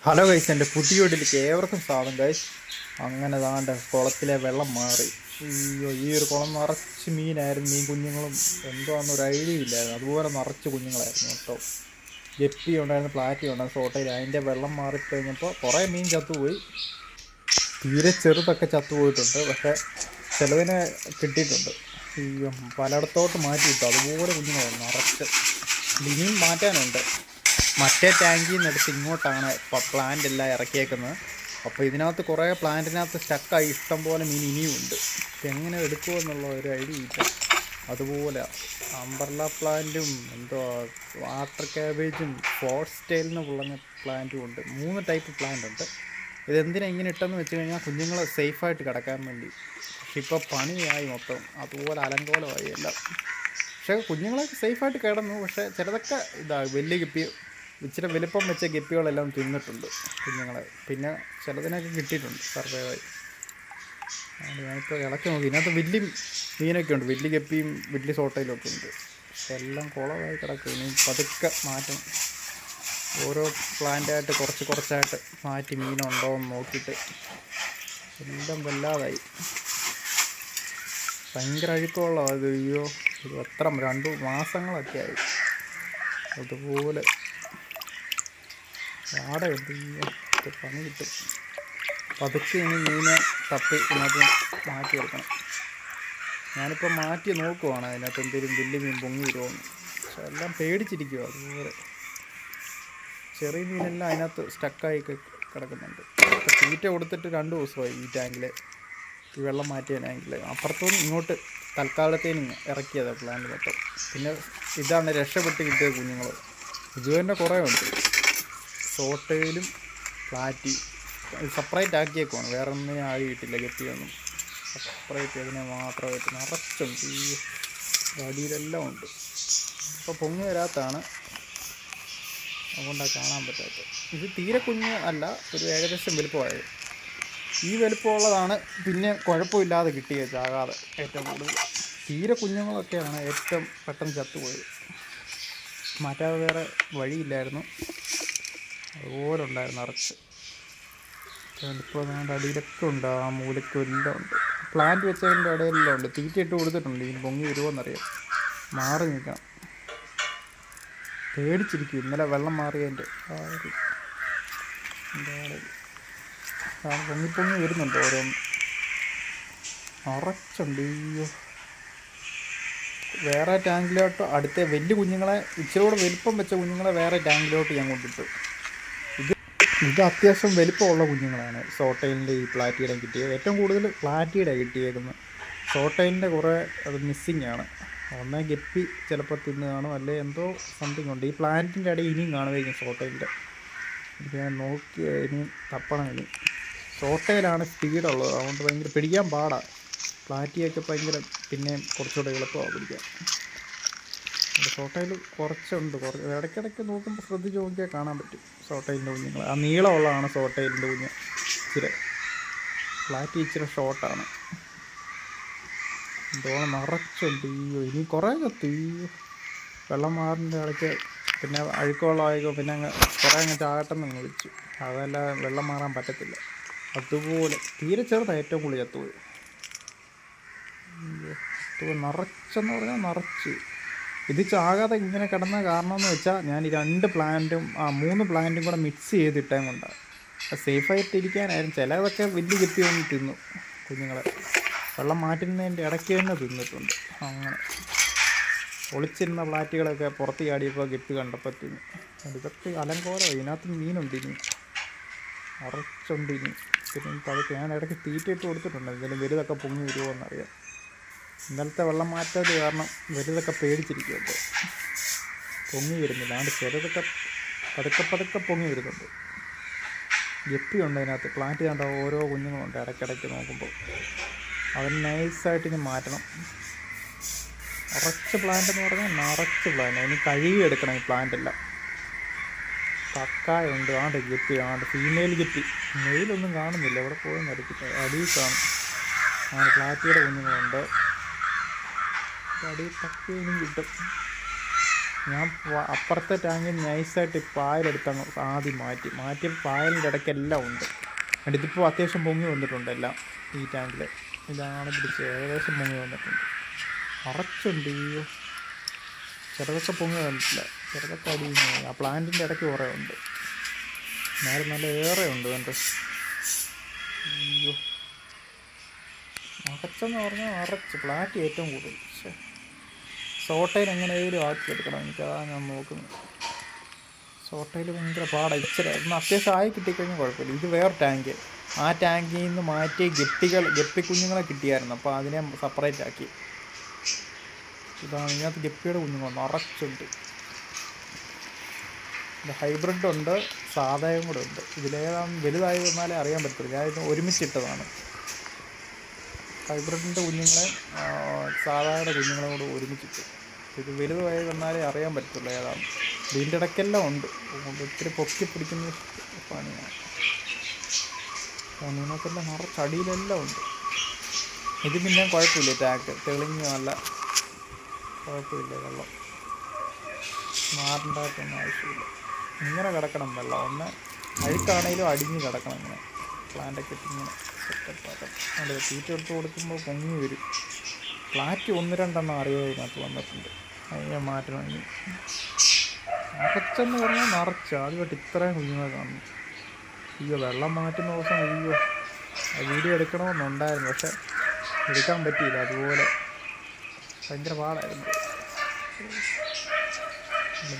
Hello guys, എൻ്റെ പുതിയ വീട്ടിലേക്ക് ഏവർക്കും സ്വാഗതം ഗൈസ്. അങ്ങനെ ദാണ്ട് കുളത്തിലെ വെള്ളം മാറി. അയ്യോ, ഈ ഒരു കുളം നിറച്ച് മീനായിരുന്നു. മീൻ കുഞ്ഞുങ്ങളും എന്തോന്നൊരു ഐഡിയ ഇല്ലായിരുന്നു. അതുപോലെ നിറച്ച് കുഞ്ഞുങ്ങളായിരുന്നു കേട്ടോ. ഗപ്പി ഉണ്ടായിരുന്നു, പ്ലാറ്റി ഉണ്ടായിരുന്നു സോട്ടയിൽ. അതിൻ്റെ വെള്ളം മാറിക്കഴിഞ്ഞപ്പോൾ കുറേ മീൻ ചത്തുപോയി. തീരെ ചെറുതൊക്കെ ചത്തുപോയിട്ടുണ്ട്, പക്ഷേ ചിലതിനെ കിട്ടിയിട്ടുണ്ട്. അയ്യോ, പലയിടത്തോട്ട് മാറ്റി കിട്ടും. അതുപോലെ കുഞ്ഞുങ്ങളായിരുന്നു നിറച്ച്. ഇനിയും മാറ്റാനുണ്ട്. മറ്റേ ടാങ്കിൽ നിന്ന് എടുത്ത് ഇങ്ങോട്ടാണ് പ്ലാന്റ് എല്ലാം ഇറക്കിയേക്കുന്നത്. അപ്പോൾ ഇതിനകത്ത് കുറേ പ്ലാന്റിനകത്ത് സ്റ്റക്കായി ഇഷ്ടം പോലെ മീൻ ഇനിയും ഉണ്ട്. എങ്ങനെ എടുക്കുമെന്നുള്ള ഒരു ഐഡിയ ഇല്ല. അതുപോലെ അംബ്രല്ല പ്ലാന്റും വാട്ടർ ക്യാബേജും ഫോർട്ട് സ്റ്റൈലിന് പുള്ളഞ്ഞ പ്ലാന്റും ഉണ്ട്. 3 ടൈപ്പ് പ്ലാന്റ് ഉണ്ട്. ഇതെന്തിനാണ് ഇങ്ങനെ ഇട്ടെന്ന് വെച്ച് കഴിഞ്ഞാൽ കുഞ്ഞുങ്ങളെ സേഫായിട്ട് കിടക്കാൻ വേണ്ടി. പക്ഷെ ഇപ്പോൾ പണിയായി മൊത്തം, അതുപോലെ അലങ്കോലമായി എല്ലാം. പക്ഷേ കുഞ്ഞുങ്ങളൊക്കെ സേഫായിട്ട് കിടന്നു. പക്ഷേ ചിലതൊക്കെ വലിയ ഗപ്പി, ഇച്ചിരി വലുപ്പം വെച്ച ഗപ്പികളെല്ലാം തിന്നിട്ടുണ്ട് കുഞ്ഞുങ്ങളെ. പിന്നെ ചിലതിനൊക്കെ കിട്ടിയിട്ടുണ്ട് സർവൈവായി. ഞാനിപ്പോൾ ഇളക്കി നോക്കി, ഇതിനകത്ത് വലിയ മീനൊക്കെ ഉണ്ട്. വലിയ ഗപ്പിയും വലിയ സോട്ടയിലും ഒക്കെ ഉണ്ട്. പക്ഷെ എല്ലാം കുളമായി കിടക്കും. ഇനി പതുക്കെ മാറ്റണം. ഓരോ പ്ലാന്റായിട്ട് കുറച്ചായിട്ട് മാറ്റി മീനുണ്ടോ എന്ന് നോക്കിയിട്ട്. എല്ലാം വല്ലാതായി, ഭയങ്കര അഴുക്കമുള്ള അത്. അയ്യോ, എത്ര 2 മാസങ്ങളൊക്കെ ആയി. അതുപോലെ ആടയുണ്ട്. പണി കിട്ടും. പതുക്കെ ഇനി മീനെ തപ്പി ഇതിനകത്ത് മാറ്റി എടുക്കണം. ഞാനിപ്പോൾ മാറ്റി നോക്കുവാണ് അതിനകത്ത് എന്തെങ്കിലും വലിയ മീൻ പൊങ്ങി വരുമോന്ന്. പക്ഷെ എല്ലാം പേടിച്ചിരിക്കുക. അതുപോലെ ചെറിയ മീനെല്ലാം അതിനകത്ത് സ്റ്റക്കായി കിടക്കുന്നുണ്ട്. ഇപ്പോൾ തീറ്റ കൊടുത്തിട്ട് 2 ദിവസമായി ഈ ടാങ്കിൽ, ഈ വെള്ളം മാറ്റിയ ടാങ്കിൽ. അപ്പുറത്തുനിന്ന് ഇങ്ങോട്ട് തൽക്കാലത്തേന് ഇറക്കിയതാണ് പ്ലാന്റ് മൊത്തം. പിന്നെ ഇതാണ് രക്ഷപ്പെട്ട് കിട്ടിയ കുഞ്ഞുങ്ങൾ. ഇത് തന്നെ കുറേ ഉണ്ട്. സോട്ടയിലും പ്ലാറ്റി സെപ്പറേറ്റ് ആക്കിയേക്കുവാണ്. വേറെ ഒന്നിനും ആകെ കിട്ടില്ല. ഗപ്പിയൊന്നും സെപ്പറേറ്റ് അതിനെ മാത്രമായിട്ട് നിറച്ചുണ്ട്. ഈ വടിയിലെല്ലാം ഉണ്ട്. ഇപ്പോൾ പൊങ്ങി വരാത്താണ്, അതുകൊണ്ടാണ് കാണാൻ പറ്റാത്തത്. ഇത് തീരെ കുഞ്ഞ് അല്ല, ഒരു ഏകദേശം വലുപ്പമായത്. ഈ വലുപ്പമുള്ളതാണ് പിന്നെ കുഴപ്പമില്ലാതെ കിട്ടിയത്, ചാകാതെ. ഏറ്റവും കൂടുതൽ തീരെ കുഞ്ഞുങ്ങളൊക്കെയാണ് ഏറ്റവും പെട്ടെന്ന് ചത്തുപോയത്. മാറ്റാതെ വേറെ വഴിയില്ലായിരുന്നു. അതുപോലെ ഉണ്ടായിരുന്നു നിറച്ച്. ഇപ്പോൾ നമ്മുടെ അടിയിലൊക്കെ ഉണ്ട്, ആ മൂലയ്ക്കും എല്ലാം ഉണ്ട്. പ്ലാന്റ് വെച്ചതിൻ്റെ ഇടയിലെല്ലാം ഉണ്ട്. തീറ്റ ഇട്ട് കൊടുത്തിട്ടുണ്ട്. ഇനി പൊങ്ങി വരുമോയെന്നറിയാം. മാറി നിൽക്കണം. പേടിച്ചിരിക്കും. ഇന്നലെ വെള്ളം മാറിയതിൻ്റെ പൊങ്ങി വരുന്നുണ്ട്. ഓരോന്ന് നിറച്ചുണ്ട്. അയ്യോ, വേറെ ടാങ്കിലോട്ട് അടുത്ത വലിയ കുഞ്ഞുങ്ങളെ, ഇച്ചിരി കൂടെ വലിപ്പം വെച്ച കുഞ്ഞുങ്ങളെ വേറെ ടാങ്കിലോട്ട് ഞാൻ കൊണ്ടിട്ടു. ഇത് അത്യാവശ്യം വലിപ്പമുള്ള കുഞ്ഞുങ്ങളാണ് സോട്ടയിലിൻ്റെ ഈ പ്ലാറ്റിയുടെ കിട്ടിയത്. ഏറ്റവും കൂടുതൽ പ്ലാറ്റിയുടെ കിട്ടിയേക്കുന്നത്. സോട്ടയിലിൻ്റെ കുറേ അത് മിസ്സിങ് ആണ്. ഒന്നേ ഗപ്പി ചിലപ്പോൾ തിന്ന് കാണും, അല്ലെ എന്തോ സംതിങ് ഉണ്ട്. ഈ പ്ലാന്റിൻ്റെ ഇടയിൽ ഇനിയും കാണുമായിരിക്കും സോട്ടയിലിൻ്റെ. ഞാൻ നോക്കി ഇനിയും തപ്പണം. ഇനി സോട്ടയിലാണ് സ്പീഡുള്ളത്, അതുകൊണ്ട് ഭയങ്കര പിടിക്കാൻ പാടാണ്. പ്ലാറ്റിയൊക്കെ ഭയങ്കര പിന്നെയും കുറച്ചുകൂടെ എളുപ്പമാണ് പിടിക്കാൻ. സോട്ടയിൽ കുറച്ചുണ്ട്. ഇടയ്ക്കിടയ്ക്ക് നോക്കുമ്പോൾ ശ്രദ്ധിച്ച് നോക്കിയാൽ കാണാൻ പറ്റും സോട്ടയിലിൻ്റെ കുഞ്ഞുങ്ങൾ. ആ നീളമുള്ളതാണ് സോട്ടയിലിൻ്റെ കുഞ്ഞ്. ഇച്ചിരി ഫ്ലാറ്റ് ഇച്ചിരി ഷോർട്ടാണ്. എന്തോളം നിറച്ചുണ്ട്. ഇനി കുറേ കത്തി. വെള്ളം മാറിൻ്റെ ഇടയ്ക്ക് പിന്നെ അഴുക്കുവെള്ളമായിക്കോ, പിന്നെ അങ്ങ് ചാകട്ടെന്ന് അങ്ങ് വിളിച്ചു. അതല്ലാതെ വെള്ളം മാറാൻ പറ്റത്തില്ല. അതുപോലെ തീരെ ചെറുതാണ് ഏറ്റവും കൂടുതൽ ചത്തുപോയി. നിറച്ചെന്ന് പറഞ്ഞാൽ നിറച്ച്. ഇത് ചാകാതെ ഇങ്ങനെ കിടന്ന കാരണം എന്ന് വെച്ചാൽ ഞാൻ ഈ 2 പ്ലാന്റും 3 പ്ലാന്റും കൂടെ മിക്സ് ചെയ്തിട്ടേം കൊണ്ടാണ്. സേഫായിട്ടിരിക്കാനായിരുന്നു. ചിലതൊക്കെ വലിയ ഗപ്പിയൊന്നും തിന്നു കുഞ്ഞുങ്ങളെ. വെള്ളം മാറ്റുന്നതിൻ്റെ ഇടയ്ക്ക് തന്നെ തിന്നിട്ടുണ്ട്. അങ്ങനെ ഒളിച്ചിരുന്ന പ്ലാറ്റുകളൊക്കെ പുറത്ത് ചാടിയപ്പോൾ ഗപ്പി കണ്ടപ്പോൾ തിന്നു. ഇതൊക്കെ അലങ്കോലമായി. ഇതിനകത്ത് മീനുണ്ട്. ഇനി നിറച്ചുണ്ട്. ഇനി പിന്നെ പതുക്കെ ഞാൻ ഇടയ്ക്ക് തീറ്റ ഇട്ട് കൊടുത്തിട്ടുണ്ട്. എന്തെങ്കിലും വലുതൊക്കെ പൊങ്ങി വരുമോ എന്നറിയാം. ഇന്നലത്തെ വെള്ളം മാറ്റാതെ കാരണം വലുതൊക്കെ പേടിച്ചിരിക്കുമല്ലോ. പൊങ്ങി വരുന്നില്ല. അതുകൊണ്ട് ചെറുതൊക്കെ പതുക്കെ പൊങ്ങി വരുന്നുണ്ട്. ഗപ്പിയുണ്ട് അതിനകത്ത്. പ്ലാന്റ് കണ്ട ഓരോ കുഞ്ഞുങ്ങളുണ്ട്. ഇടയ്ക്കിടയ്ക്ക് നോക്കുമ്പോൾ അതിന് നൈസായിട്ട് ഇനി മാറ്റണം. നിറച്ച് പ്ലാന്റ് എന്ന് പറഞ്ഞാൽ നിറച്ച് പ്ലാന്റ്. അതിന് കഴുകി എടുക്കണം ഈ പ്ലാന്റെല്ലാം. കക്കായുണ്ട്. Guppy female guppy. മെയിലൊന്നും കാണുന്നില്ല. ഇവിടെ പോയി നടുക്കിട്ട് അടിയിൽ കാണും. പ്ലാറ്റിയുടെ കുഞ്ഞുങ്ങളുണ്ട്. അടിയിൽ തക്കയും കിട്ടും. ഞാൻ അപ്പുറത്തെ ടാങ്കിൽ നൈസായിട്ട് പായലെടുത്ത് ആദ്യം മാറ്റിയ പായലിൻ്റെ ഇടയ്ക്കെല്ലാം ഉണ്ട്. എന്നിട്ട് ഇതിപ്പോൾ അത്യാവശ്യം പൊങ്ങി വന്നിട്ടുണ്ട് എല്ലാം. ഈ ടാങ്കിൽ ഇതാണ് പിടിച്ച് ഏകദേശം പൊങ്ങി വന്നിട്ടുണ്ട്. നിറച്ചുണ്ട്. അയ്യോ, ചെറുതൊക്കെ പൊങ്ങി വന്നിട്ടില്ല, ചെറുതൊക്കെ അടിയും. ആ പ്ലാന്റിൻ്റെ ഇടയ്ക്ക് കുറേ ഉണ്ട്, എന്നാലും നല്ല ഏറെ ഉണ്ട്. കണ്ട് അയ്യോ, നിറച്ചെന്ന് പറഞ്ഞാൽ നിറച്ച്. ഫ്ലാറ്റ് ഏറ്റവും കൂടുതൽ. പക്ഷേ സോട്ടയിൽ എങ്ങനെയെങ്കിലും ആക്കിയെടുക്കണം, എനിക്കതാണ് ഞാൻ നോക്കുന്നത്. സോട്ടയിൽ ഭയങ്കര പാടാണ്. ഇച്ചിരി ഒന്ന് അത്യാവശ്യം ആയി കിട്ടിക്കഴിഞ്ഞാൽ കുഴപ്പമില്ല. ഇത് വേറെ ടാങ്ക്, ആ ടാങ്കിൽ നിന്ന് മാറ്റി ഗപ്പിക്കുഞ്ഞുങ്ങളെ കിട്ടിയായിരുന്നു, അപ്പോൾ അതിനെ സെപ്പറേറ്റ് ആക്കി. ഇതാണ്, ഇതിനകത്ത് ഗപ്പിയുടെ കുഞ്ഞുങ്ങൾ നിറച്ചുണ്ട്. ഇത് ഹൈബ്രിഡ് ഉണ്ട്, സാധായും കൂടെ ഉണ്ട്. ഇതിലേതാണ് വലുതായി വന്നാലേ അറിയാൻ പറ്റുള്ളൂ. ഞാൻ ഇത് ഒരുമിച്ചിട്ടതാണ്. ഹൈബ്രിഡിൻ്റെ കുഞ്ഞുങ്ങളെ സാധാരണ കുഞ്ഞുങ്ങളെ കൂടെ ഒരുമിച്ചിട്ട്. ഇത് വലുതായി വന്നാലേ അറിയാൻ പറ്റുള്ളൂ ഏതാണ്. ഇതിൻ്റെ ഇടയ്ക്കെല്ലാം ഉണ്ട്, ഒത്തിരി പൊക്കി പിടിക്കുന്ന പണിയാണ്. ഇതിനകത്തെല്ലാം നിറച്ചടിയിലെല്ലാം ഉണ്ട്. ഇത് പിന്നെ കുഴപ്പമില്ല, ടാങ്ക് തെളിഞ്ഞ് നല്ല കുഴപ്പമില്ല. വെള്ളം മാറേണ്ടതായിട്ടൊന്നും ആവശ്യമില്ല. ഇങ്ങനെ കിടക്കണം വെള്ളം. ഒന്ന് അഴുക്കാണെങ്കിലും അടിഞ്ഞ് കിടക്കണം. ഇങ്ങനെ പ്ലാന്റൊക്കെ ഇട്ട് ഇങ്ങനെ സെറ്റപ്പാക്കണം. അതെ, തീറ്റ എടുത്ത് കൊടുക്കുമ്പോൾ പൊങ്ങി വരും. ഫ്ലാറ്റ് 1-2 അറിയാതെ ഇതിനകത്ത് വന്നിട്ടുണ്ട്. അതിനെ മാറ്റണം. ഇനി നിറച്ചെന്ന് പറഞ്ഞാൽ നിറച്ച് ആദ്യമായിട്ട് ഇത്രയും കുഞ്ഞുങ്ങളെ കാണുന്നു. അയ്യോ, വെള്ളം മാറ്റുന്ന ദിവസം അയ്യോ വീഡിയോ എടുക്കണമെന്നുണ്ടായിരുന്നു, പക്ഷെ എടുക്കാൻ പറ്റിയില്ല. അതുപോലെ ഭയങ്കര പാടായിരുന്നു.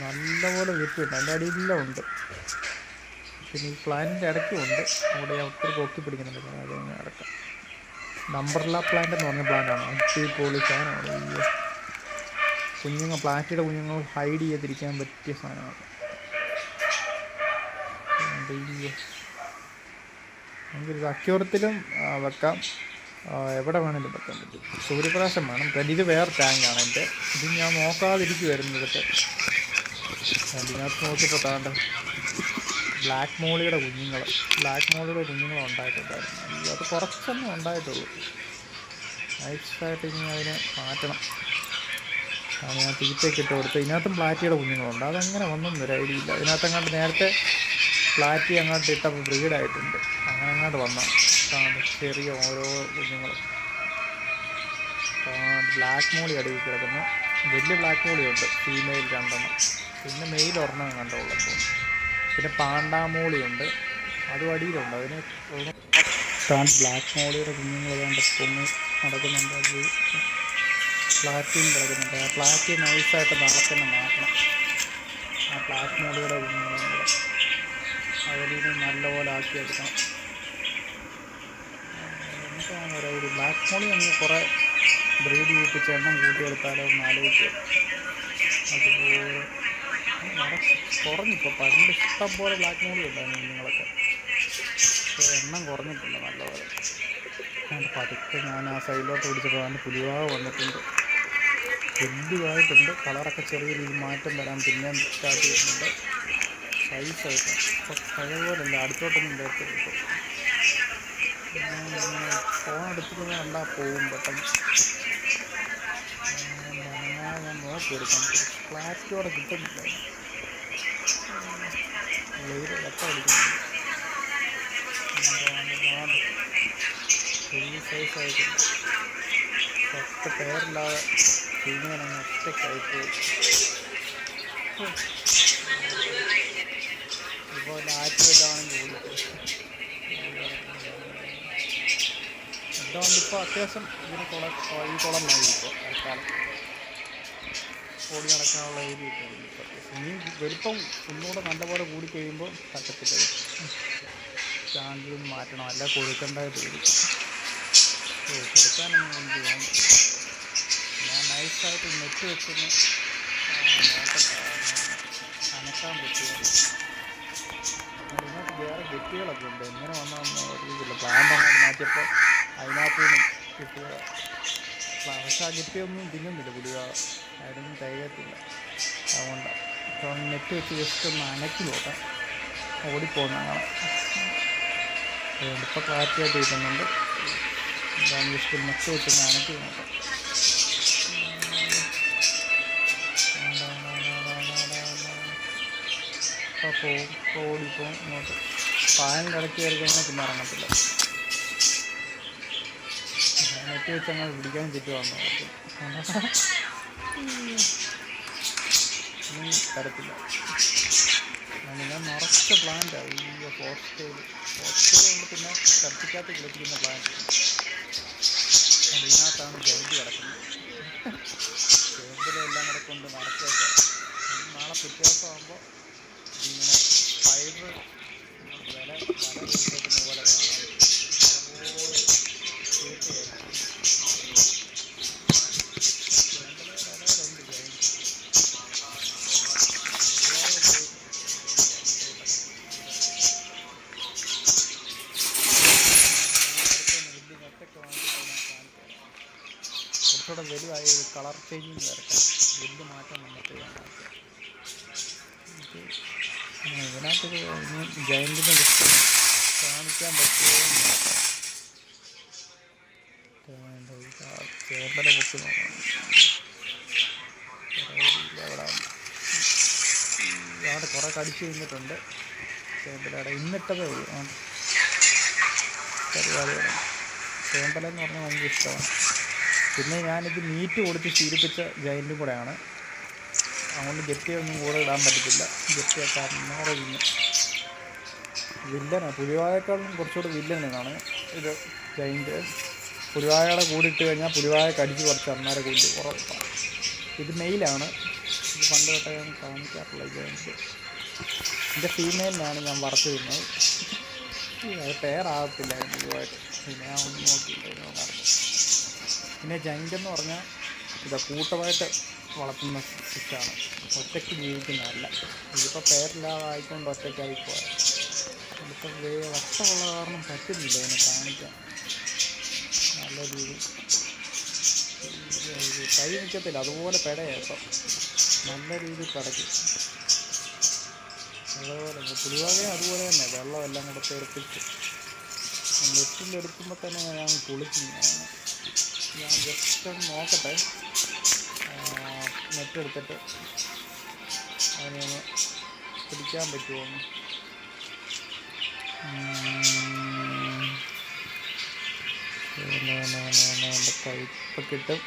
നല്ലപോലെ വെറ്റുണ്ട്, അതിൻ്റെ അടിയിലെല്ലാം ഉണ്ട്. പിന്നെ ഈ പ്ലാന്റിൻ്റെ ഇടയ്ക്കും ഉണ്ട്. അവിടെ ഒത്തിരി പൊക്കി പിടിക്കുന്നുണ്ട്. അതിങ്ങനെ ഇടയ്ക്കാം. നമ്പർല പ്ലാന്റ് എന്ന് പറഞ്ഞ പ്ലാന്റാണ്. അടിപൊളി സാധനമാണ്. അയ്യോ, പ്ലാന്റിയുടെ കുഞ്ഞുങ്ങൾ ഹൈഡ് ചെയ്തിരിക്കാൻ പറ്റിയ സാധനമാണ്. അയ്യോ, നമുക്കിത് അക്യൂറത്തിലും വെക്കാം, എവിടെ വേണമെങ്കിലും വെക്കാൻ പറ്റും. സൂര്യപ്രകാശം വേണം. പിന്നെ ഇത് വേറെ ടാങ്കാണ് എൻ്റെ. ഇത് ഞാൻ നോക്കാതിരിക്കുമായിരുന്നു. ഇതൊക്കെ ഇതിനകത്ത് നോക്കിയപ്പോൾ താണ്ട ബ്ലാക്ക് മോളിയുടെ കുഞ്ഞുങ്ങൾ ഉണ്ടായിട്ടുണ്ടായിരുന്നു. അയ്യോ, അത് കുറച്ചൊന്നും ഉണ്ടായിട്ടുള്ളൂ. നൈസായിട്ട് ഇനി അതിനെ മാറ്റണം. അത് ഞാൻ തീറ്റയൊക്കെ ഇട്ട് കൊടുത്ത്. ഇതിനകത്തും പ്ലാറ്റിയുടെ കുഞ്ഞുങ്ങളുണ്ട്. അതെങ്ങനെ വന്നൊന്നും ഒരു ഐഡിയ ഇല്ല. ഇതിനകത്തങ്ങോട്ട് നേരത്തെ പ്ലാറ്റി അങ്ങോട്ട് ഇട്ടപ്പോൾ ബ്രീഡായിട്ടുണ്ട്. അങ്ങോട്ട് വന്ന ചെറിയ ഓരോ കുഞ്ഞുങ്ങൾ. ബ്ലാക്ക് മോളി അടിയിൽ കിടക്കുന്നു. വലിയ ബ്ലാക്ക് മോളിയുണ്ട്, ഫീമെയിൽ 2 പിന്നെ മെയിൽ 1 കണ്ടുള്ളപ്പോൾ. പിന്നെ പാണ്ടാമോളിയുണ്ട്, അതും അടിയിലുണ്ട്. അതിന് ബ്ലാക്ക് മോളിയുടെ കുഞ്ഞുങ്ങൾ വേണ്ട പൊങ്ങി നടക്കുന്നുണ്ട്. അത് പ്ലാറ്റിയും കിടക്കുന്നുണ്ട്. ആ പ്ലാറ്റി നൈസായിട്ട് നാളെ തന്നെ മാറ്റണം. ആ ബ്ലാക്ക് മോളിയുടെ കുഞ്ഞുങ്ങളും കൂടെ അതിന് നല്ലപോലെ ആക്കിയെടുക്കണം. എനിക്കാണ് ഒരു ബ്ലാക്ക് മോളി അങ്ങ് കുറേ ബ്രീഡ് ചെയ്യിപ്പിച്ച് എണ്ണം കൂട്ടിയെടുത്താലോ എന്ന് ആലോചിക്കുക. അതുപോലെ കുറഞ്ഞിപ്പോൾ. പണ്ട് ഇഷ്ടം പോലെ ബ്ലാക്ക് മോളി ഉണ്ടായിരുന്നു കുഞ്ഞുങ്ങളൊക്കെ, പക്ഷേ എണ്ണം കുറഞ്ഞിട്ടുണ്ട് നല്ലപോലെ. പതുക്കെ ഞാൻ ആ സൈഡിലോട്ട് പിടിച്ചപ്പോൾ അതിൻ്റെ പുലിവാവ് വന്നിട്ടുണ്ട്. വലുതായിട്ടുണ്ട്. കളറൊക്കെ ചെറിയ രീതിയിൽ മാറ്റം വരാൻ പിന്നെ സ്റ്റാർട്ട് ചെയ്യുന്നുണ്ട്. സൈസായിട്ട് ഇപ്പോൾ പഴയ പോലല്ല, അടുത്തോട്ടൊന്നും ഇല്ലാത്ത. ഫോൺ എടുത്തിട്ട് കണ്ടാൽ പോകും പെട്ടെന്ന്. ഞാൻ നോക്കിയെടുക്കാം. ഫ്ലാറ്റോടെ കിട്ടുന്നില്ല. വെയിൽ വെട്ടം അടിക്കുന്നുണ്ട്. വലിയ സൈസായിട്ടുണ്ട്. ഒറ്റ പേരില്ലാതെ ഫീമെയിലങ്ങ് ഒറ്റയ്ക്കായിപ്പോയി. ഇപ്പോൾ ആറ്റുവല്ലാണെങ്കിൽ ഇതുകൊണ്ട് ഇപ്പോൾ അത്യാവശ്യം ഈ കുളം മതി. ഇപ്പോൾ തൽക്കാലം ഓടി നടക്കാനുള്ള ഏരിയ ഒക്കെ ഉണ്ട്. ഇനി വലിപ്പം ഒന്നുകൂടെ നല്ലപോലെ കൂടിക്കഴിയുമ്പോൾ പറ്റത്തില്ല. ടാങ്കിൽ നിന്ന് മാറ്റണം, അല്ല കൊടുക്കേണ്ടതായിട്ട് വരും. കൊടുക്കാനൊന്നും എനിക്ക് വേണം. ഞാൻ നൈസായിട്ട് നെറ്റ് വെച്ചൊന്ന് നോക്കട്ടെ, അനക്കാൻ പറ്റുമോ. അതിനകത്ത് വേറെ ഗപ്പികളൊക്കെ ഉണ്ട്. എങ്ങനെ വന്നതെന്ന് അറിയില്ല. പ്ലാന്റ് അങ്ങോട്ട് മാറ്റിയപ്പോൾ അതിനകത്ത് നിന്നും കിട്ടിയ. പക്ഷേ ആ ഗപ്പിയൊന്നും തിന്നുന്നില്ല, പുലിക ആയിരുന്നു തികയത്തില്ല. അതുകൊണ്ടാണ് ഇപ്പോൾ നെറ്റ് വെച്ച് ജസ്റ്റ് ഒന്ന് അനക്കി നോക്കാം. ഓടിപ്പോകുന്ന കാണാം. ഇപ്പോൾ ക്ലാരിറ്റിയായിട്ട് കിട്ടുന്നുണ്ട്. എന്താണ് ജസ്റ്റ് നെറ്റ് വെച്ച് അനക്കി നോക്കാം. അപ്പോൾ പോവും, ഓടിപ്പോവും ഇങ്ങോട്ട്. പായലിൻ്റെ ഇടയ്ക്ക് കയറി കഴിഞ്ഞാൽ പിന്നെ ഇറങ്ങത്തില്ല. നെറ്റ് വെച്ച് അങ്ങനെ പിടിക്കാൻ ചുറ്റും വന്നു ഇനി തരത്തില്ല. ഞാൻ നിറച്ച പ്ലാന്റാണ് ഈ ഫോസ്റ്റേൽ കൊണ്ട് പിന്നെ കത്തിക്കകത്ത് കിളിപ്പിക്കുന്ന പ്ലാന്റ്. അതിനകത്താണ് ജൈന്റ് കിടക്കുന്നത്. ചേമ്പിലെല്ലാം കൂടെ കൊണ്ട് നിറച്ചേക്കാം. നാളെ പിറ്റേ ദിവസം ആകുമ്പോൾ ഇങ്ങനെ ഫൈബർ വില കൊടുക്കുന്ന പോലെ കാണാം. കുറച്ചുകൂടെ വലുതായി കളർ ചേഞ്ചിങ് വരട്ടെ. വലിയ മാറ്റം നമുക്ക് ഇതിനകത്ത് ജയന്റിനെ ജസ്റ്റ് കാണിക്കാൻ പറ്റുമോ ചേമ്പല പൊക്കി നോക്കണം. അവിടെ കുറേ കടിച്ചു കഴിഞ്ഞിട്ടുണ്ട് ചേമ്പലയുടെ. ഇന്നിട്ടതേ ഉള്ളൂ പരിപാടിയാണ്. ചേമ്പല എന്ന് പറഞ്ഞാൽ ഭയങ്കര ഇഷ്ടമാണ്. പിന്നെ ഞാനിത് മീറ്റ് കൊടുത്ത് ശീലിപ്പിച്ച ജയൻറ്റും കൂടെയാണ്. അതുകൊണ്ട് ജെറ്റിയൊന്നും കൂടെ ഇടാൻ പറ്റത്തില്ല. ജെറ്റിയൊക്കെ അന്നേറെ വില്ലനാണ്. പുലിവായേക്കാളും കുറച്ചുകൂടെ വില്ലനാണ് ഇത് ജയൻറ്റ്. പുലിവായയുടെ കൂടെ ഇട്ട് കഴിഞ്ഞാൽ പുലിവായ കടിച്ച് കുറച്ച് അന്നേരം കൂടി ഉറപ്പാണ്. ഇത് മെയിലാണ്. ഇത് പണ്ട് തൊട്ടേ ഞാൻ കാണിക്കാറുള്ള ജയൻറ്റ്. എൻ്റെ ഫീമെയിലിനാണ് ഞാൻ വറുത്ത് തിന്നത്. അത് പേരാകത്തില്ലായിരുന്നു ഇതുമായിട്ട്. പിന്നെ ഞാൻ ഒന്നും നോക്കിയില്ല പറഞ്ഞു. പിന്നെ ജൈൻ്റ് എന്ന് പറഞ്ഞാൽ ഇത് കൂട്ടമായിട്ട് വളർത്തുന്ന ഫിഷാണ്, ഒറ്റയ്ക്ക് ജീവിക്കുന്നതല്ല. ഇതിപ്പോൾ പേരില്ലാതായിക്കൊണ്ട് ഒറ്റയ്ക്കായി പോയാൽ ഇതിപ്പോൾ വട്ടമുള്ള കാരണം പറ്റുന്നില്ല ഇതിനെ കാണിക്കാൻ നല്ല രീതി. കൈ നിൽക്കത്തില്ല, അതുപോലെ പെടയാണ് ഇപ്പം. നല്ല രീതിയിൽ പടയ്ക്കും. അതുപോലെ പുലിവാകയും അതുപോലെ തന്നെ വെള്ളമെല്ലാം കൂടെ തെറിപ്പിച്ച് നെറ്റിലെടുക്കുമ്പോൾ തന്നെ ഞാൻ കുളിക്കും. ഞാൻ ജസ്റ്റ് ഒന്ന് നോക്കട്ടെ, നെറ്റെടുത്തിട്ട് അതിനൊന്ന് പിടിക്കാൻ പറ്റുമോ എന്ന്. എൻ്റെ കയ്പ് കിട്ടും.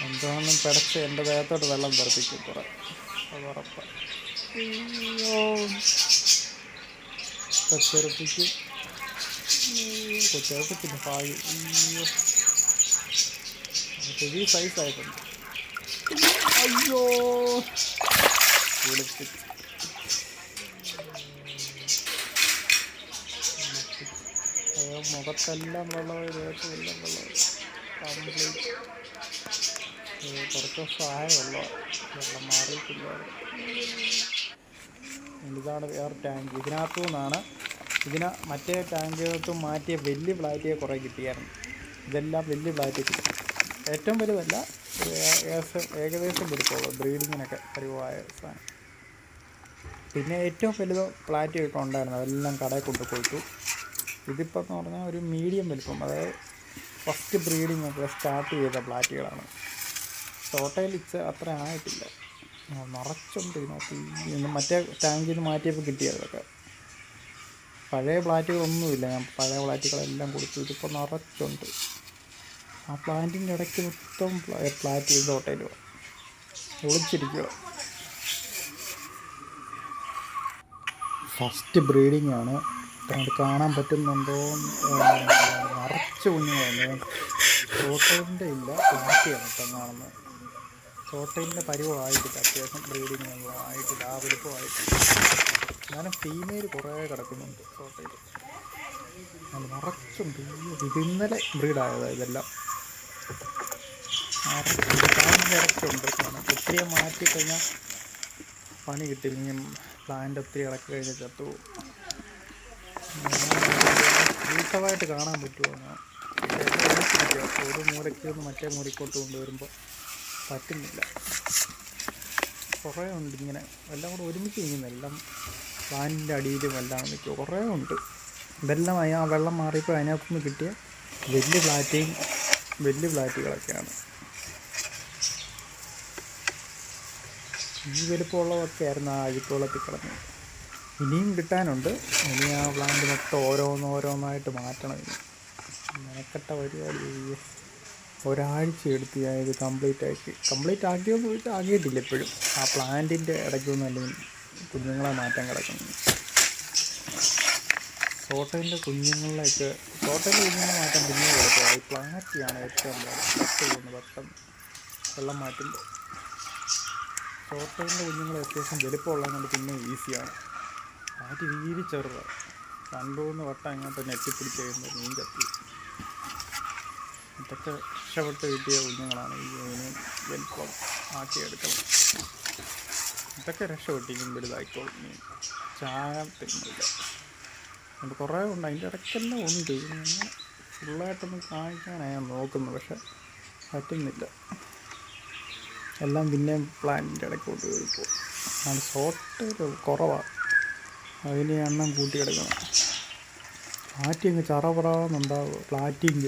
എന്താണെന്നും പിടച്ച് എൻ്റെ ദേഹത്തോട്ട് വെള്ളം തെറിപ്പിക്കും കുറേ, അത് ഉറപ്പാണ്. തെറിപ്പിക്കും തെറിപ്പിച്ചിട്ട് ഭാഗ്യം. ഹെവി സൈസായിട്ടുണ്ട്. അയ്യോ കുളിപ്പിച്ച് മുഖത്തെല്ലാം വെള്ളമായി, ദേഹത്തെല്ലാം വെള്ളമായി കംപ്ലീറ്റ്. കുറച്ച് സഹായമുള്ള വെള്ളം മാറിയിട്ടില്ല. ഇതാണ് വേറെ ടാങ്ക്. ഇതിനകത്തു നിന്നാണ് മറ്റേ ടാങ്കിനകത്തും മാറ്റിയ വലിയ പ്ലാറ്റിയെ കുറേ കിട്ടിയായിരുന്നു. ഇതെല്ലാം വലിയ പ്ലാറ്റ് കിട്ടി. ഏറ്റവും വലുതല്ല, ഏകദേശം വലുപ്പമുള്ളൂ ബ്രീഡിങ്ങിനൊക്കെ പരിവായ സാധനം. പിന്നെ ഏറ്റവും വലുത് പ്ലാറ്റിയൊക്കെ ഉണ്ടായിരുന്നു, അതെല്ലാം കടയിൽ കൊണ്ടുപോയിട്ടു. ഇതിപ്പോൾ എന്ന് പറഞ്ഞാൽ ഒരു മീഡിയം വലുപ്പം, അതായത് ഫസ്റ്റ് ബ്രീഡിങ് ഒക്കെ സ്റ്റാർട്ട് ചെയ്ത പ്ലാറ്റുകളാണ്. ടോട്ടൽ അത്ര ആയിട്ടില്ല, നിറച്ചുണ്ട് ഇതിനകത്ത്. മറ്റേ ടാങ്കിൽ നിന്ന് മാറ്റിയപ്പോൾ കിട്ടിയതൊക്കെ പഴയ പ്ലാറ്റുകളൊന്നുമില്ല. ഞാൻ പഴയ പ്ലാറ്റുകളെല്ലാം കൊടുത്തു. ഇതിപ്പോൾ നിറച്ചുണ്ട്. ആ പ്ലാന്റിൻ്റെ ഇടയ്ക്ക് മൊത്തം പ്ലാറ്റ് ചെയ്ത് ടോട്ടയിൽ ഒളിച്ചിരിക്കുക. ഫസ്റ്റ് ബ്രീഡിങ് ആണ്. അത് കാണാൻ പറ്റുന്നുണ്ടോ? നിറച്ച് കുഞ്ഞുങ്ങളുണ്ട്. ടോട്ടലിൻ്റെ ഇല്ല, പ്ലാറ്റിയാണ് ഇപ്പം കാണുന്നത്. ടോട്ടലിൻ്റെ പരിവമായിട്ടില്ല, അത്യാവശ്യം ബ്രീഡിങ് ആയിട്ടില്ല, ആ വലുപ്പമായിട്ടില്ല. എന്നാലും ഫീമെയിൽ കുറേ കിടക്കുന്നുണ്ട് ടോട്ടയിൽ. അത് നിറച്ചുണ്ട്. ഇത് ഇന്നലെ ബ്രീഡായതാണ് ഇതെല്ലാം. നിറച്ചുണ്ട്. ഒത്തിരി മാറ്റിക്കഴിഞ്ഞാൽ പണി കിട്ടില്ല. പ്ലാന്റ് ഒത്തിരി ഇളക്കി കഴിഞ്ഞാൽ ചത്തു. കൂട്ടമായിട്ട് കാണാൻ പറ്റുമോ? ഒരു മൂലയ്ക്ക് നിന്ന് മറ്റേ മൂലയ്ക്കോട്ട് കൊണ്ടുവരുമ്പോൾ പറ്റുന്നില്ല. കുറേ ഉണ്ട് ഇങ്ങനെ, എല്ലാം കൂടെ ഒരുമിച്ച് നിൽക്കുന്ന, എല്ലാം പ്ലാന്റിൻ്റെ അടിയിലും എല്ലാം നിൽക്കുക. കുറേ ഉണ്ട്. ഇതെല്ലാം ആ വെള്ളം മാറിയപ്പോൾ അതിനകത്തുനിന്ന് കിട്ടിയ വലിയ പ്ലാറ്റുകളൊക്കെയാണ്. ഈ വലുപ്പമുള്ളതൊക്കെ ആയിരുന്നു ആ അഴുക്കുവെള്ളത്തിൽ കിടന്നത്. ഇനിയും കിട്ടാനുണ്ട്. ഇനി ആ പ്ലാന്റ് മൊത്തം ഓരോന്നോരോന്നായിട്ട് മാറ്റണം. ഇനി മെനക്കെട്ട പരിപാടി. ഒരാഴ്ച എടുത്ത് ഞാൻ ഇത് കംപ്ലീറ്റ് ആക്കിയെന്ന് ചോദിച്ചാൽ ആക്കിയിട്ടില്ല ഇപ്പോഴും. ആ പ്ലാന്റിൻ്റെ ഇടയ്ക്കൊന്നും അല്ലെങ്കിൽ കുഞ്ഞുങ്ങളെ മാറ്റാൻ കിടക്കുന്നു. തോട്ടയിലെ കുഞ്ഞുങ്ങളെ മാറ്റാൻ പിന്നെ കുഴപ്പമില്ല. ഈ പ്ലാറ്റിയാണ് ഏറ്റവും പെട്ടെന്ന് വെള്ളം മാറ്റുമ്പോൾ. തോട്ടയിലെ കുഞ്ഞുങ്ങൾ അത്യാവശ്യം വലുപ്പമുള്ളതുകൊണ്ട് പിന്നെ ഈസിയാണ്. പ്ലാറ്റ് തീരെ ചെറുതാണ്. 2-3 വട്ടം അങ്ങോട്ട് നെറ്റിപ്പിടിച്ച് കഴിയുമ്പോൾ മീൻ കത്തി. ഇതൊക്കെ രക്ഷപ്പെട്ട് കിട്ടിയ കുഞ്ഞുങ്ങളാണ്. ഈ മീനും വലുപ്പം ആക്കിയെടുക്കണം. ഇതൊക്കെ രക്ഷപ്പെട്ടിരിക്കും, വലുതായിക്കോളും. മീൻ ചാകത്തില്ല. അതുകൊണ്ട് കുറേ ഉണ്ട്, അതിൻ്റെ ഇടയ്ക്കെല്ലാം ഉണ്ട്. ഫുള്ളായിട്ടൊന്നും കാണിക്കാനാണ് ഞാൻ നോക്കുന്നത്, പക്ഷെ പറ്റുന്നില്ല. എല്ലാം പിന്നെയും പ്ലാന്റിൻ്റെ ഇടയ്ക്കോട്ട് കയറിപ്പോൾ. അത് ഷോർട്ട് കുറവാണ്, അതിന് എണ്ണം കൂട്ടിയെടുക്കണം. പ്ലാറ്റി അങ്ങ് ചറപറാന്നുണ്ടാവുക. പ്ലാറ്റിയും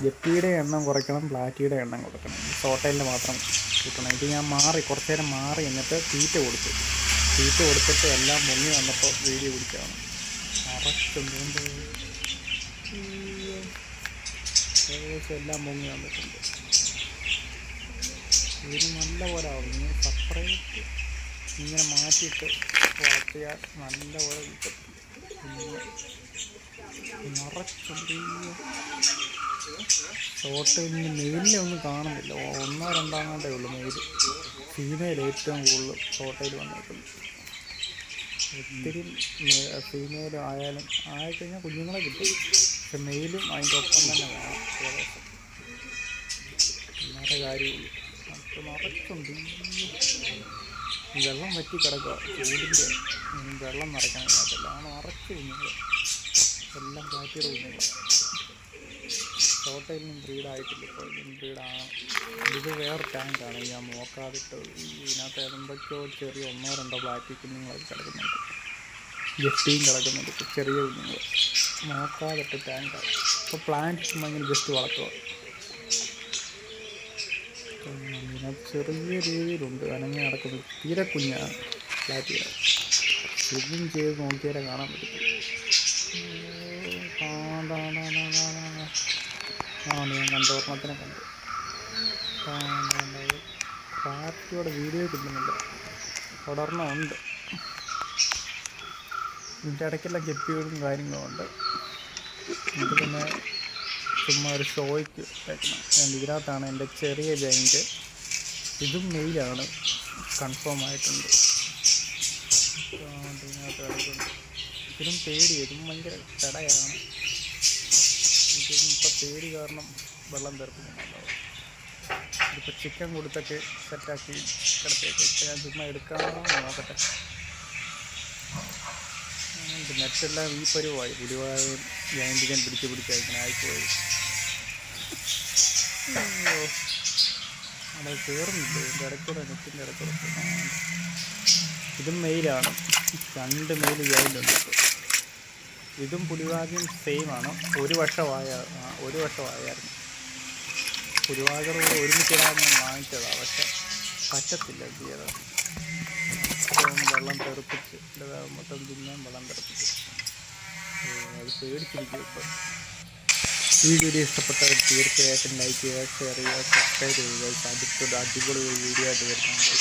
ജപ്പിയുടെ എണ്ണം കുറയ്ക്കണം, പ്ലാറ്റിയുടെ എണ്ണം കൊടുക്കണം. ഷോർട്ടൈലിൻ്റെ മാത്രം കൂട്ടണം. ഇത് ഞാൻ കുറച്ച് നേരം മാറി എന്നിട്ട് തീറ്റ കൊടുത്തിട്ട് എല്ലാം മുങ്ങി വന്നപ്പോൾ വീഡിയോ പിടിച്ചാണ്. അറച്ചുണ്ട്, ഏകദേശം എല്ലാം മുങ്ങി വന്നിട്ടുണ്ട്. ഇതിന് നല്ല പോലെ ആവും. ഇങ്ങനെ സെപ്പറേറ്റ് ഇങ്ങനെ മാറ്റിയിട്ട് വളർത്തിയാൽ നല്ല പോലെ കിട്ടും. നിറച്ചുണ്ട്. ഷോർട്ടൈലിന് മെയിലിനെ ഒന്നും കാണുന്നില്ല. 1-2 ഉള്ളൂ മെയിൽ. ഫീമെയിൽ ഏറ്റവും കൂടുതൽ ഷോർട്ടൈൽ വന്നിട്ടുണ്ട്. ഒത്തിരി ഫീമെയിൽ ആയിക്കഴിഞ്ഞാൽ കുഞ്ഞുങ്ങളെ കിട്ടും, പക്ഷെ മെയിലും അതിൻ്റെ ഒപ്പം തന്നെ വേണം ഏകദേശം. ഇന്നത്തെ കാര്യമുള്ളൂ. അത് നിറച്ചുണ്ട്. വെള്ളം വറ്റി കിടക്കുക. ചൂടിൻ്റെ വെള്ളം നിറയ്ക്കണം. അതെല്ലാം നിറച്ച് കുഞ്ഞുങ്ങൾ, എല്ലാം പ്ലാറ്റിയുടെ കുഞ്ഞുങ്ങൾ. ഷോർട്ടൈലിനും ബ്രീഡായിട്ടില്ല. ഇപ്പോൾ ബ്രീഡാണ്. ഇത് വേറെ ടാങ്കാണ് ഞാൻ നോക്കാതിട്ട്. ഇതിനകത്ത് എന്തൊക്കെയോ ചെറിയ 1-2 പ്ലാറ്റി കുഞ്ഞുങ്ങളൊക്കെ കിടക്കുന്നുണ്ട്. ജെട്ടിയും കിടക്കുന്നുണ്ട്, ചെറിയ കുഞ്ഞുങ്ങൾ. നോക്കാതിട്ട് ടാങ്കാണ്. ഇപ്പോൾ പ്ലാന്റ് ചുമ്മാ ഇങ്ങനെ ജസ്റ്റ് വളർത്തുക. ഇതിനകത്ത് ചെറിയ രീതിയിലുണ്ട് അനങ്ങി നടക്കുന്നത്. തീരെ കുഞ്ഞാണ് പ്ലാറ്റിയുടെ. ഇതും ചെയ്ത് നോക്കിയാലേ കാണാൻ പറ്റും. ഞാൻ കണ്ടോർണത്തിനെ കണ്ടു. പ്ലാറ്റിയോടെ വീഡിയോ കിട്ടുന്നില്ല. ഒരെണ്ണമുണ്ട്. ഇതിൻ്റെ ഇടയ്ക്കെല്ലാം ഗപ്പികളും കാര്യങ്ങളും ഉണ്ട്. ഇത് പിന്നെ ചുമ്മാ ഒരു ഷോയ്ക്ക് വെക്കണം. ഇതിനകത്താണ് എൻ്റെ ചെറിയ ജൈൻറ്റ്. ഇതും മെയിലാണ്, കൺഫേം ആയിട്ടുണ്ട്. ഇതിനകത്ത് കളിക്കുന്നു. ഇതിനും പേടി, ഇതും ഭയങ്കര കടയാണ്. ഇതും ഇപ്പോൾ പേടി കാരണം വെള്ളം തെറിപ്പിക്കുന്നുണ്ടാവും. ഇതിപ്പോൾ ചിക്കൻ കൊടുത്തൊക്കെ സെറ്റാക്കി കിടത്തേക്ക്. ഞാൻ ചുമ്മാ എടുക്കാമെന്ന് നോക്കട്ടെ. നെറ്റെല്ലാം ഈ പരുവായി. പുലിവായും ജൈൻറ്റിനെ പിടിച്ചയക്കണം ആയിപ്പോയി. അവിടെ കയറുന്നില്ല. ഇതിൻ്റെ ഇടയ്ക്കൂടെ നെറ്റിൻ്റെ ഇടയ്ക്കൂടെ. ഇതും മെയിലാണ്. 2 മെയിൽ ജൈൻ്റുണ്ട് ഇപ്പോൾ. ഇതും പുലിവാഗയും സെയിമാണ്. 1 വർഷമായായിരുന്നു. പുലിവാഗറോട് ഒരുമിച്ചിടാൻ ഞാൻ വാങ്ങിച്ചതാണ്, പക്ഷെ പറ്റത്തില്ല. ചെയ്യണം വെള്ളം തെറിപ്പിച്ച് മൊത്തം തിന്നാൻ വെള്ളം തെറിപ്പിച്ച് അത് പേടിച്ചിരിക്കും ഇപ്പം. ഈ വീഡിയോ ഇഷ്ടപ്പെട്ടവർ തീർച്ചയായിട്ടും ലൈക്ക് ചെയ്യുക, ഷെയർ ചെയ്യുക, സബ്സ്ക്രൈബ് ചെയ്യുക. അടുത്തൊരു അടിപൊളി വീഡിയോ ആയിട്ട് വരുന്നുണ്ട്.